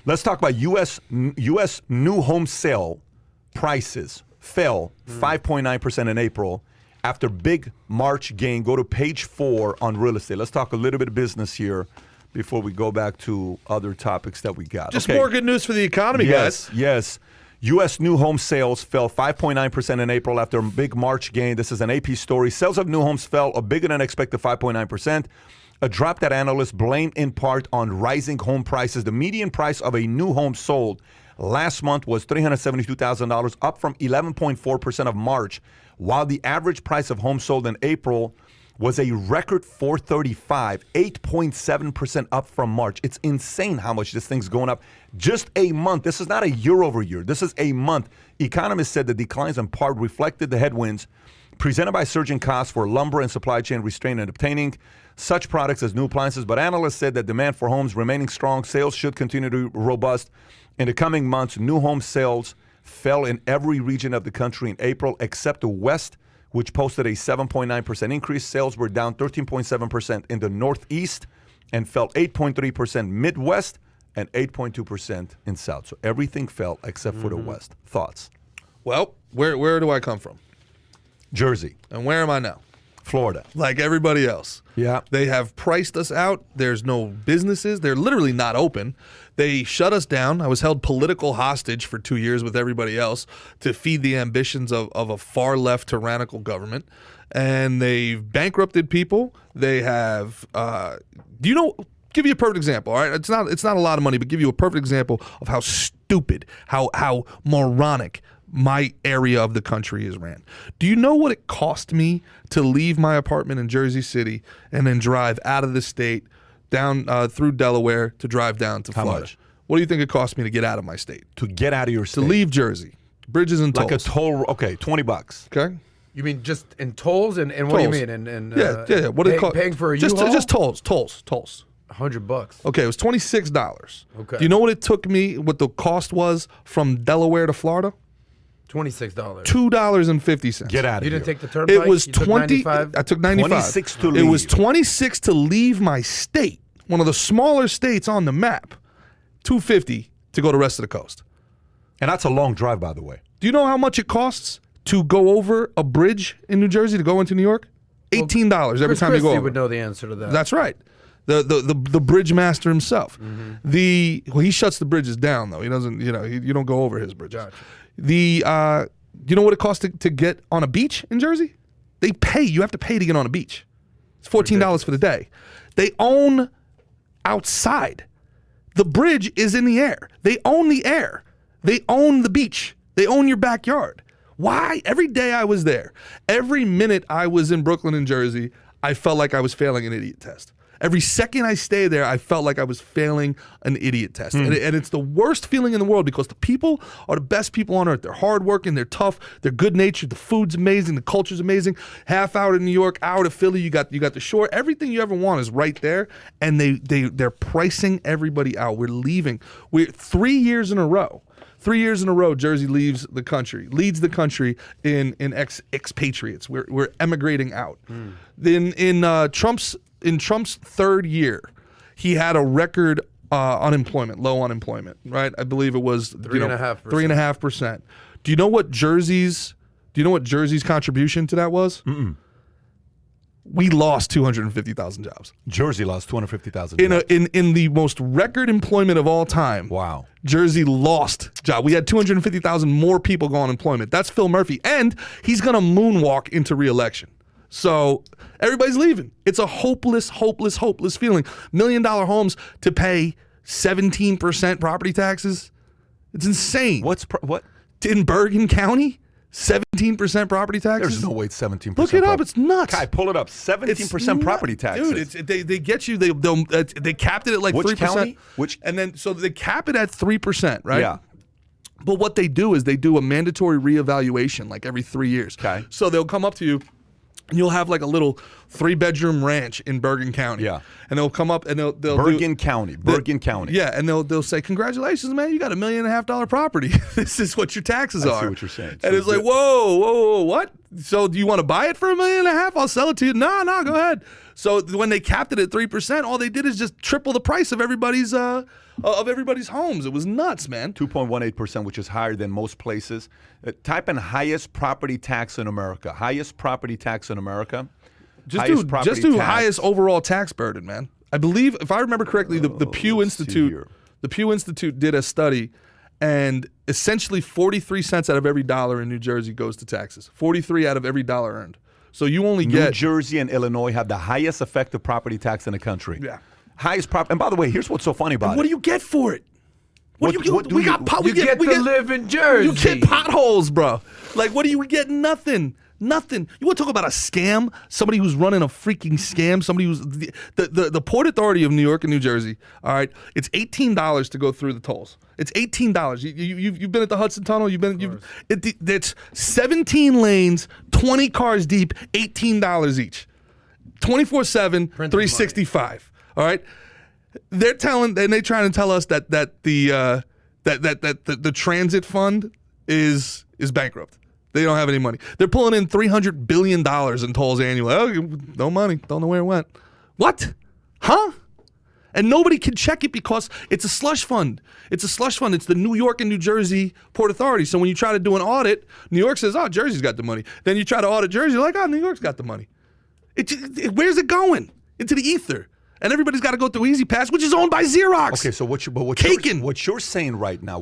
Let's talk about U.S. new home sale prices fell 5.9% in April after big March gain. Go to page 4 on real estate. Let's talk a little bit of business here before we go back to other topics that we got. Just more good news for the economy, guys. Yes. U.S. new home sales fell 5.9% in April after a big March gain. This is an AP story. Sales of new homes fell a bigger than expected 5.9%. A drop that analysts blame in part on rising home prices. The median price of a new home sold last month was $372,000, up from 11.4% of March, while the average price of homes sold in April was a record $435,000, 8.7% up from March. It's insane how much this thing's going up. Just a month. This is not a year over year. This is a month. Economists said the declines in part reflected the headwinds presented by surging costs for lumber and supply chain restraint in obtaining such products as new appliances. But analysts said that demand for homes remaining strong, sales should continue to be robust. In the coming months, new home sales fell in every region of the country in April except the West, which posted a 7.9% increase. Sales were down 13.7% in the Northeast and fell 8.3% Midwest and 8.2% in South. So everything fell except for the West. Thoughts? Well, where do I come from? Jersey. And where am I now? Florida. Like everybody else. Yeah. They have priced us out. There's no businesses. They're literally not open. They shut us down. I was held political hostage for 2 years with everybody else to feed the ambitions of a far left tyrannical government. And they've bankrupted people. They have, give you a perfect example, all right? It's not a lot of money, but give you a perfect example of how stupid, how moronic my area of the country is ran. Do you know what it cost me to leave my apartment in Jersey City and then drive out of the state down through Delaware to drive down to Florida? How much? What do you think it cost me to get out of my state? To get out of your state? To leave Jersey. Bridges and tolls. Like a toll, okay, $20. Okay. You mean just in tolls? And what do you mean? Yeah. What it cost? Paying for a U-Haul? Just tolls. $100. Okay, it was $26. Okay. Do you know what it took me, what the cost was from Delaware to Florida? $26. $2.50. Get out of here. You didn't take the turnpike? It was you 20. I took 95. 26 to leave. It was 26 to leave my state, one of the smaller states on the map. $250 to go to the rest of the coast. And that's a long drive, by the way. Do you know how much it costs to go over a bridge in New Jersey to go into New York? $18 every time you go over. Would know the answer to that. That's right. The bridge master himself. He shuts the bridges down though. He doesn't. You don't go over his bridges. Gotcha. You know what it costs to get on a beach in Jersey? They pay. You have to pay to get on a beach. It's $14 for the day. They own outside. The bridge is in the air. They own the air. They own the beach. They own your backyard. Why? Every day I was there, every minute I was in Brooklyn and Jersey, I felt like I was failing an idiot test. Every second I stayed there, I felt like I was failing an idiot test. And it's the worst feeling in the world because the people are the best people on earth. They're hardworking, they're tough, they're good-natured, the food's amazing, the culture's amazing. Half hour to New York, hour to Philly, you got the shore. Everything you ever want is right there, and they're pricing everybody out. We're leaving. We're 3 years in a row. 3 years in a row, Jersey leads the country in expatriates. We're emigrating out. In Trump's third year, he had a record low unemployment, right? I believe it was 3.5%. 3.5%. Do you know what Jersey's contribution to that was? We lost 250,000 jobs. Jersey lost 250,000 jobs. In the most record employment of all time. Wow. Jersey lost jobs. We had 250,000 more people go on unemployment. That's Phil Murphy. And he's going to moonwalk into re-election. So everybody's leaving. It's a hopeless feeling. $1 million homes to pay 17% property taxes. It's insane. What? In Bergen County? 17% property taxes? There's no way it's 17%. Look it up. It's nuts. Kai, pull it up. 17% property taxes. Dude, they get you. They capped it at like 3%. Which county? And then so they cap it at 3%, right? Yeah. But what they do is they do a mandatory reevaluation like every 3 years. Okay. So they'll come up to you and you'll have like a little 3-bedroom ranch in Bergen County. Yeah. And they'll come up and they'll Bergen County. Yeah, and they'll say, "Congratulations, man, you got $1.5 million property. This is what your taxes are." I see what you're saying. And it's like, whoa, what? So do you want to buy it for $1.5 million? I'll sell it to you. No, go ahead. So when they capped it at 3%, all they did is just triple the price of everybody's homes. It was nuts, man. 2.18%, which is higher than most places. Type in highest property tax in America. Highest property tax in America. Just do highest overall tax burden, man. I believe, if I remember correctly, the Pew Institute did a study, and essentially 43 cents out of every dollar in New Jersey goes to taxes. 43 out of every dollar earned. So you only get... New Jersey and Illinois have the highest effective property tax in the country. Yeah. Highest property. And by the way, here's what's so funny about what do you get for it? We get to live in Jersey. You get potholes, bro. Like, what do you get? Nothing. Nothing. You want to talk about a scam? Somebody who's running a freaking scam. Somebody who's the Port Authority of New York and New Jersey. All right, it's $18 to go through the tolls. It's $18. You've been at the Hudson Tunnel. It's 17 lanes, 20 cars deep, $18 each, 24/7, 365. All right, they're trying to tell us that the transit fund is bankrupt. They don't have any money. They're pulling in $300 billion in tolls annually. Oh, no money. Don't know where it went. What? Huh? And nobody can check it because it's a slush fund. It's a slush fund. It's the New York and New Jersey Port Authority. So when you try to do an audit, New York says, oh, Jersey's got the money. Then you try to audit Jersey, you're like, oh, New York's got the money. Where's it going? Into the ether. And everybody's got to go through Easy Pass, which is owned by Xerox. Okay, so what you're saying right now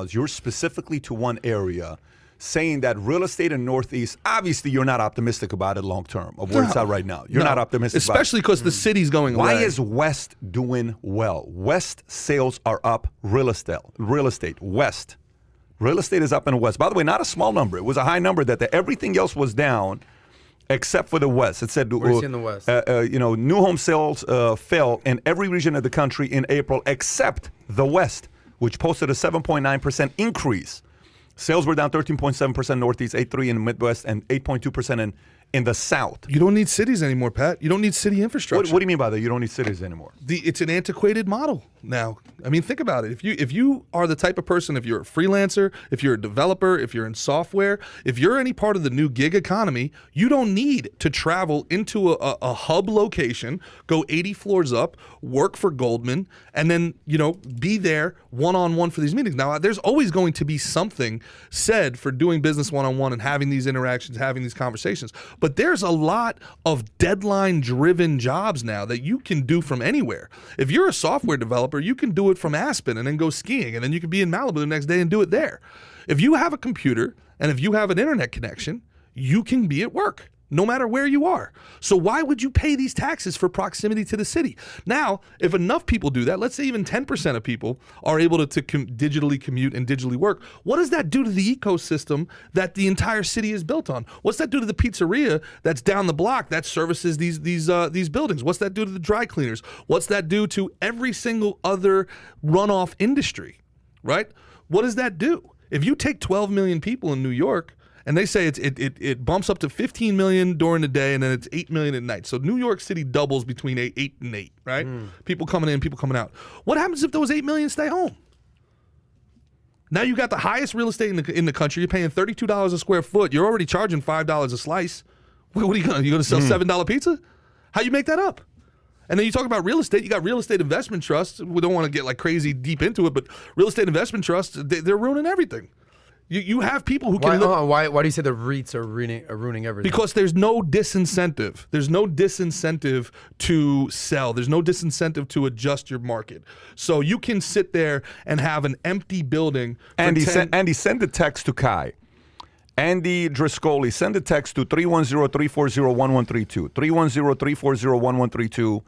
is you're specifically to one area saying that real estate in Northeast, obviously you're not optimistic about it long term of where it's at right now. You're not optimistic especially because the city's going away. Why is West doing well? West sales are up. Real estate, West. Real estate is up in the West. By the way, not a small number. It was a high number that everything else was down except for the West. It said where's in the West? New home sales fell in every region of the country in April except the West, which posted a 7.9% increase. Sales were down 13.7% Northeast, 8.3% in the Midwest, and 8.2% in the South. You don't need cities anymore, Pat. You don't need city infrastructure. What do you mean by that? You don't need cities anymore? It's an antiquated model now. I mean, think about it. If you are the type of person, if you're a freelancer, if you're a developer, if you're in software, if you're any part of the new gig economy, you don't need to travel into a hub location, go 80 floors up, work for Goldman, and then, be there one-on-one for these meetings. Now, there's always going to be something said for doing business one-on-one and having these interactions, having these conversations. But there's a lot of deadline-driven jobs now that you can do from anywhere. If you're a software developer, you can do it from Aspen and then go skiing, and then you can be in Malibu the next day and do it there. If you have a computer and if you have an internet connection, you can be at work no matter where you are. So why would you pay these taxes for proximity to the city? Now, if enough people do that, let's say even 10% of people are able to digitally commute and digitally work, what does that do to the ecosystem that the entire city is built on? What's that do to the pizzeria that's down the block that services these buildings? What's that do to the dry cleaners? What's that do to every single other runoff industry, right? What does that do? If you take 12 million people in New York, and they say it bumps up to 15 million during the day, and then it's 8 million at night. So New York City doubles between 8 and 8, right? People coming in, people coming out. What happens if those 8 million stay home? Now you got the highest real estate in the country. You're paying $32 a square foot. You're already charging $5 a slice. What are you going to? You going to sell $7 pizza? How you make that up? And then you talk about real estate. You got real estate investment trusts. We don't want to get like crazy deep into it, but real estate investment trusts, they're ruining everything. You have people who can why do you say the REITs are ruining everything? Because there's no disincentive. There's no disincentive to sell. There's no disincentive to adjust your market. So you can sit there and have an empty building. Andy, send a text to Kai. Andy Driscolli, send a text to 310-340-1132. 310-340-1132.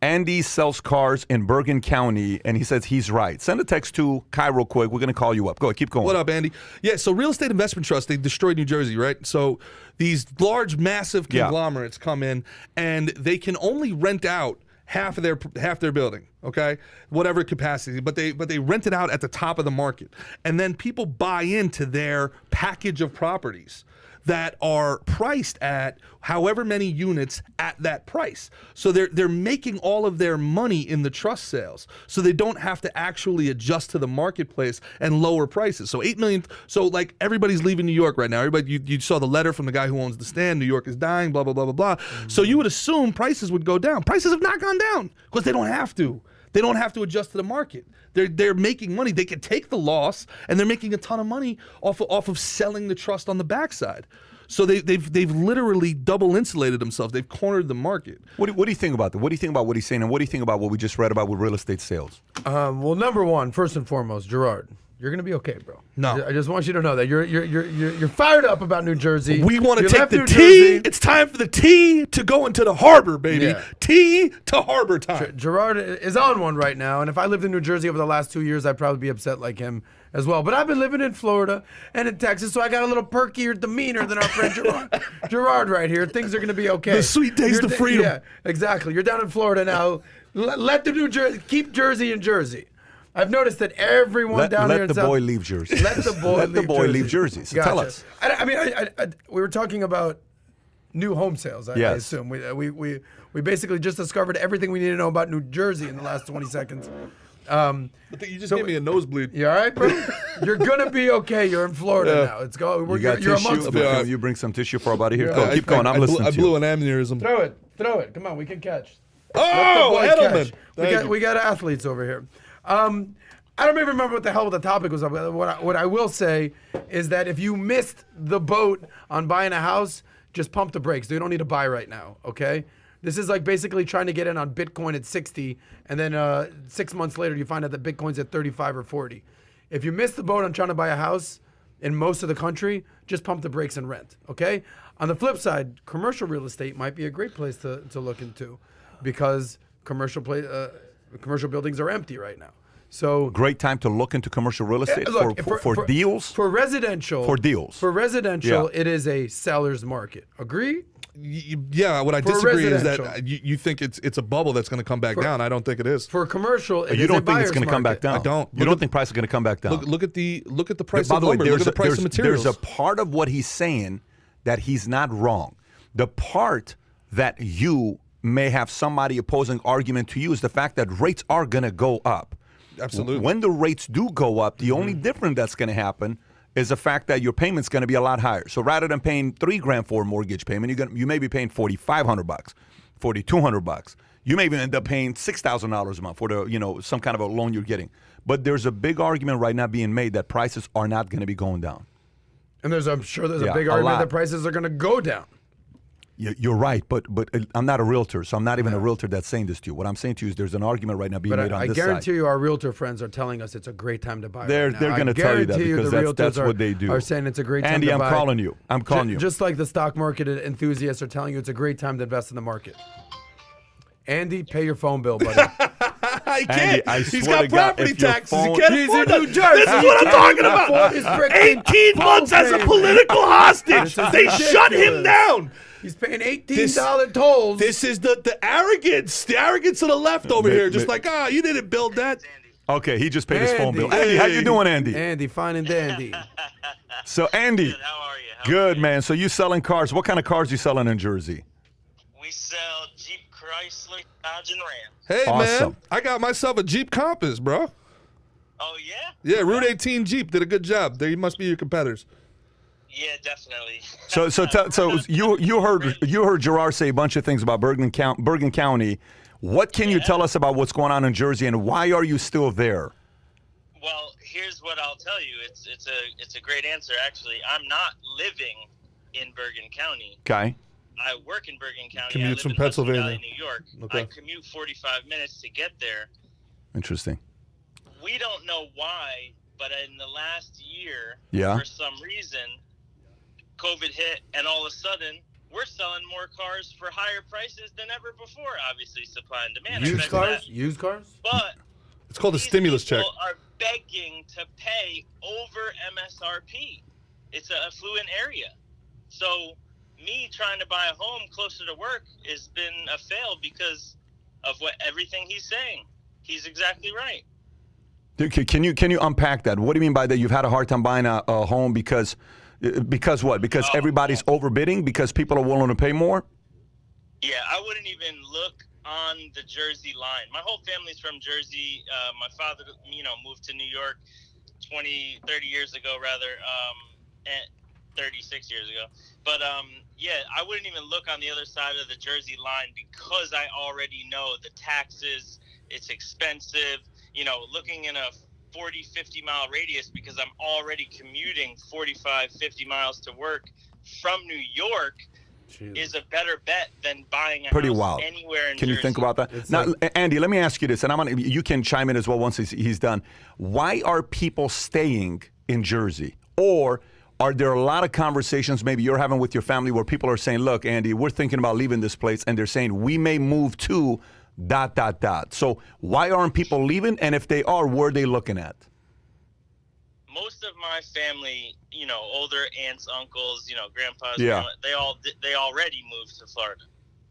Andy sells cars in Bergen County, and he says he's right. Send a text to Kai real quick. We're going to call you up. Go ahead, keep going. What up, Andy? Yeah, so real estate investment trusts, they destroyed New Jersey, right? So these large, massive conglomerates come in, and they can only rent out half their building, okay? Whatever capacity, but they rent it out at the top of the market. And then people buy into their package of properties. that are priced at however many units at that price. So they're making all of their money in the trust sales. So they don't have to actually adjust to the marketplace and lower prices. So 8 million. So like everybody's leaving New York right now. Everybody, you saw the letter from the guy who owns the stand. New York is dying. Blah blah blah blah blah. So you would assume prices would go down. Prices have not gone down because they don't have to. They don't have to adjust to the market. They're making money. They can take the loss, and they're making a ton of money off of selling the trust on the backside. So they've literally double insulated themselves. They've cornered the market. What do you think about that? What do you think about what he's saying, and what do you think about what we just read about with real estate sales? Well, number one, first and foremost, Gerard, you're gonna be okay, bro. No. I just want you to know that you're fired up about New Jersey. We want to You take left the New tea. Jersey. It's time for the tea to go into the harbor, baby. Yeah. Tea to harbor time. Gerard is on one right now, and if I lived in New Jersey over the last 2 years, I'd probably be upset like him as well. But I've been living in Florida and in Texas, so I got a little perkier demeanor than our friend Gerard right here. Things are going to be okay. The sweet taste of freedom. Yeah, exactly. You're down in Florida now. Let the New Jersey keep Jersey in Jersey. I've noticed that everyone down here in Let the South, boy leave Jersey. Let the boy Let the boy leave Jersey. So tell us. I mean, we were talking about new home sales. I Yes. assume we basically just discovered everything we need to know about New Jersey in the last 20 seconds. You just gave me a nosebleed. You all right, bro? You're gonna be okay. You're in Florida now. It's go. You got you're tissue? amongst them. You bring some tissue for our buddy here. Go, keep going. I'm listening I to you. blew an aneurysm. Throw it. Come on, we can catch. Oh, Let the boy Edelman. catch. We got athletes over here. I don't even remember what the hell the topic was. What I will say is that if you missed the boat on buying a house, just pump the brakes. You don't need to buy right now, okay? This is like basically trying to get in on Bitcoin at 60, and then 6 months later you find out that Bitcoin's at 35 or 40. If you missed the boat on trying to buy a house in most of the country, just pump the brakes and rent, okay? On the flip side, commercial real estate might be a great place to look into because commercial buildings are empty right now. So Great time to look into commercial real estate look, for deals. For residential. For deals. For residential, Yeah. it is a seller's market. Agree? Yeah, what I For disagree is residential. that you think it's a bubble that's going to come back down. I don't think it is. For commercial, it You is don't a think it's buyer's going to come back market. down? I don't. You don't think price is going to come back down? Look at the price By of the way, lumber. Look at the price of materials. there's a part of what he's saying that he's not wrong. The part that you may have somebody opposing argument to you is the fact that rates are going to go up. Absolutely. When the rates do go up, the only difference that's going to happen is the fact that your payment's going to be a lot higher. So rather than paying $3,000 for a mortgage payment, you may be paying $4,500, $4,200. You may even end up paying $6,000 a month for some kind of a loan you're getting. But there's a big argument right now being made that prices are not going to be going down. And I'm sure there's Yeah, a big a argument lot. that prices are going to go down. You're right, but I'm not a realtor, so I'm not even a realtor that's saying this to you. What I'm saying to you is there's an argument right now being But made on I this guarantee side. you our realtor friends are telling us it's a great time to buy They're right now. going to tell you that guarantee because the that's realtors what they do. Are saying it's a great time Andy, to I'm buy. calling you. I'm calling you. Just like the stock market enthusiasts are telling you it's a great time to invest in the market. Andy, pay your phone bill, buddy. I can't. Andy, I He's swear got to God, property if your taxes. phone- He can't He's afford in that. New Jersey. This is what I'm talking about. His freaking 18 months as a phone political hostage. This is They shut him ridiculous. down. He's paying $18 tolls. This is the arrogance of the left over here. Just like, you didn't build that. Okay, he just paid his phone bill. Andy. Andy, how you doing, Andy? Andy, fine and dandy. So, Andy. Good, how are you? Good, man. So you selling cars. What kind of cars you selling in Jersey? We sell Jeep, Chrysler, Dodge, and Ram. Hey, Awesome. man, I got myself a Jeep Compass, bro. Oh, yeah? Yeah, Route 18 Jeep did a good job. They must be your competitors. Yeah, definitely. So you heard Gerard say a bunch of things about Bergen County. What can you tell us about what's going on in Jersey, and why are you still there? Well, here's what I'll tell you. It's a great answer, actually. I'm not living in Bergen County. Okay. I work in Bergen County. Commutes I live from in Hudson Pennsylvania. Valley, New York. Okay. I commute 45 minutes to get there. Interesting. We don't know why, but in the last year, Yeah. for some reason, COVID hit, and all of a sudden, we're selling more cars for higher prices than ever before. Obviously, supply and demand. Used affects cars? that. Used cars? But It's called a these stimulus check. people are begging to pay over MSRP. It's a affluent area. So me trying to buy a home closer to work has been a fail because of everything he's saying. He's exactly right. Dude, can you unpack that? What do you mean by that? You've had a hard time buying a home because Because what? Because everybody's overbidding? Because people are willing to pay more? Yeah, I wouldn't even look on the Jersey line. My whole family's from Jersey. My father, moved to New York 30 years ago, rather, and 36 years ago. But, yeah, I wouldn't even look on the other side of the Jersey line because I already know the taxes, it's expensive, looking in a 40, 50-mile radius because I'm already commuting 45, 50 miles to work from New York is a better bet than buying a Pretty house wild. anywhere in Can Jersey. you think about that? Now, Andy, let me ask you this, and you can chime in as well once he's done. Why are people staying in Jersey? Or are there a lot of conversations maybe you're having with your family where people are saying, look, Andy, we're thinking about leaving this place, and they're saying we may move to ... So why aren't people leaving? And if they are, where are they looking at? Most of my family, older aunts, uncles, grandpas, Yeah. they already moved to Florida.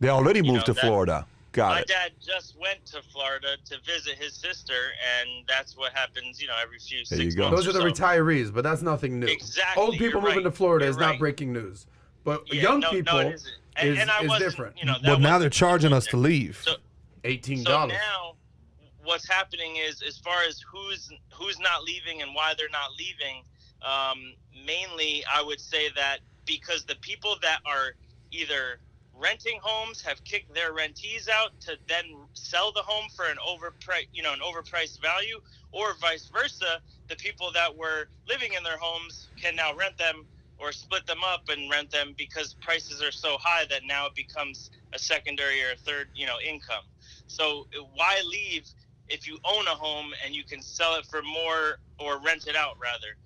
They already moved to Florida. Got My it. dad just went to Florida to visit his sister, and that's what happens, every few There you 6 go. months. Those are the retirees, but that's nothing new. Exactly. Old people you're moving right. to Florida You're is right. not breaking news. But Yeah, young no, people it isn't. And I is wasn't, different. that Well, now wasn't they're charging us to there. leave. So, $18. So now, what's happening is, as far as who's not leaving and why they're not leaving, mainly I would say that because the people that are either renting homes have kicked their rentees out to then sell the home for an overpriced value, or vice versa, the people that were living in their homes can now rent them or split them up and rent them because prices are so high that now it becomes a secondary or a third, income. So why leave if you own a home and you can sell it for more or rent it out rather?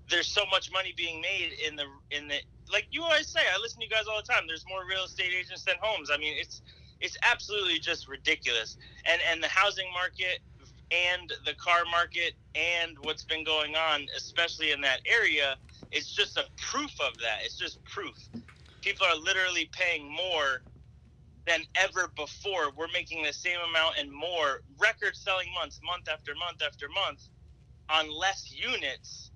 There's so much money being made in the like you always say. I listen to you guys all the time. There's more real estate agents than homes. I mean, it's absolutely just ridiculous. And the housing market and the car market and what's been going on, especially in that area, is just a proof of that. It's just proof. People are literally paying more than ever before. We're making the same amount and more, record-selling months, month after month after month, on less units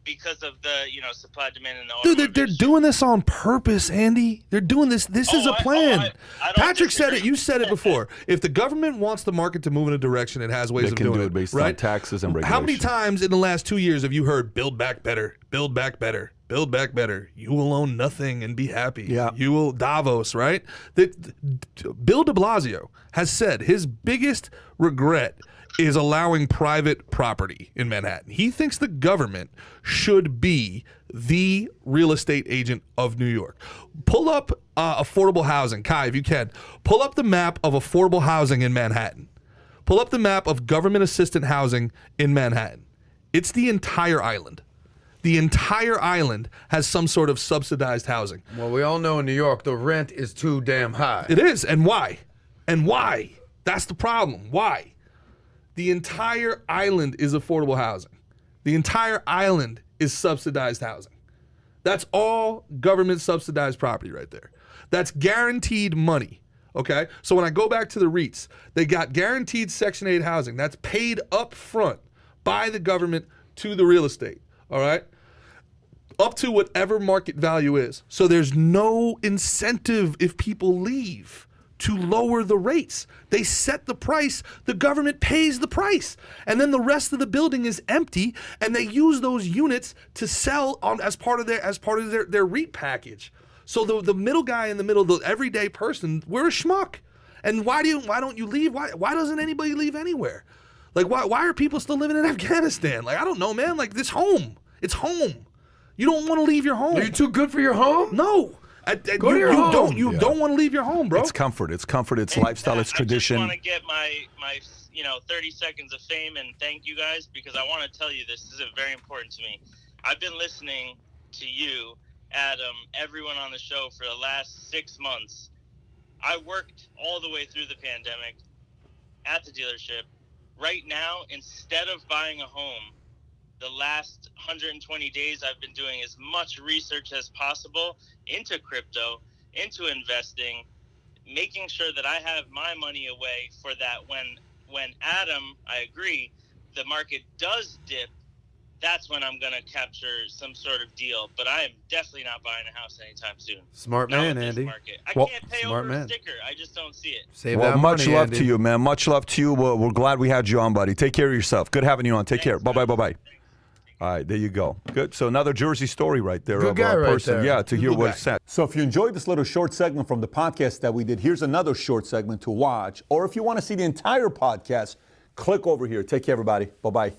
because of the supply, demand, and the Dude, they're doing this on purpose, Andy. They're doing this. This is a plan. I don't Patrick said disagree. it. You said it before. If the government wants the market to move in a direction, it has ways They of can doing do it based on right? taxes and regulation. How many times in the last 2 years have you heard "Build Back Better"? Build back better. Build back better. You will own nothing and be happy. Yeah. You will Davos, right? Bill de Blasio has said his biggest regret is allowing private property in Manhattan. He thinks the government should be the real estate agent of New York. Pull up affordable housing. Kai, if you can, pull up the map of affordable housing in Manhattan. Pull up the map of government assistant housing in Manhattan. It's the entire island. The entire island has some sort of subsidized housing. Well, we all know in New York, the rent is too damn high. It is. And why? And why? That's the problem. Why? The entire island is affordable housing. The entire island is subsidized housing. That's all government subsidized property right there. That's guaranteed money. Okay? So when I go back to the REITs, they got guaranteed Section 8 housing. That's paid up front by the government to the real estate. All right? Up to whatever market value is. So there's no incentive if people leave to lower the rates. They set the price, the government pays the price, and then the rest of the building is empty, and they use those units to sell on as part of their REIT package. So the middle guy in the middle, the everyday person, we're a schmuck. And why don't you leave? Why doesn't anybody leave anywhere? Like why are people still living in Afghanistan? Like I don't know, man. Like this home. It's home. You don't want to leave your home. Are you too good for your home? No. Go to your home. You don't want to leave your home, bro. It's comfort. It's comfort. It's lifestyle. It's tradition. I just want to get my 30 seconds of fame and thank you guys because I want to tell you this is very important to me. I've been listening to you, Adam, everyone on the show for the last 6 months. I worked all the way through the pandemic at the dealership. Right now, instead of buying a home, the last 120 days I've been doing as much research as possible into crypto, into investing, making sure that I have my money away for that when Adam, I agree, the market does dip that's when I'm going to capture some sort of deal. But I am definitely not buying a house anytime soon. Smart Not man, with this Andy. market. I Well, can't pay smart over man. a sticker. I just don't see it. Save Well, that much money, love Andy. to you, man. Much love to you. We're glad we had you on, buddy. Take care of yourself. Good having you on. Take care. Bye-bye, bye-bye. All right, there you go. Good. So another Jersey story right there. Good of guy a right person. there. Yeah, to hear Good what guy. it said. So if you enjoyed this little short segment from the podcast that we did, here's another short segment to watch. Or if you want to see the entire podcast, click over here. Take care, everybody. Bye-bye.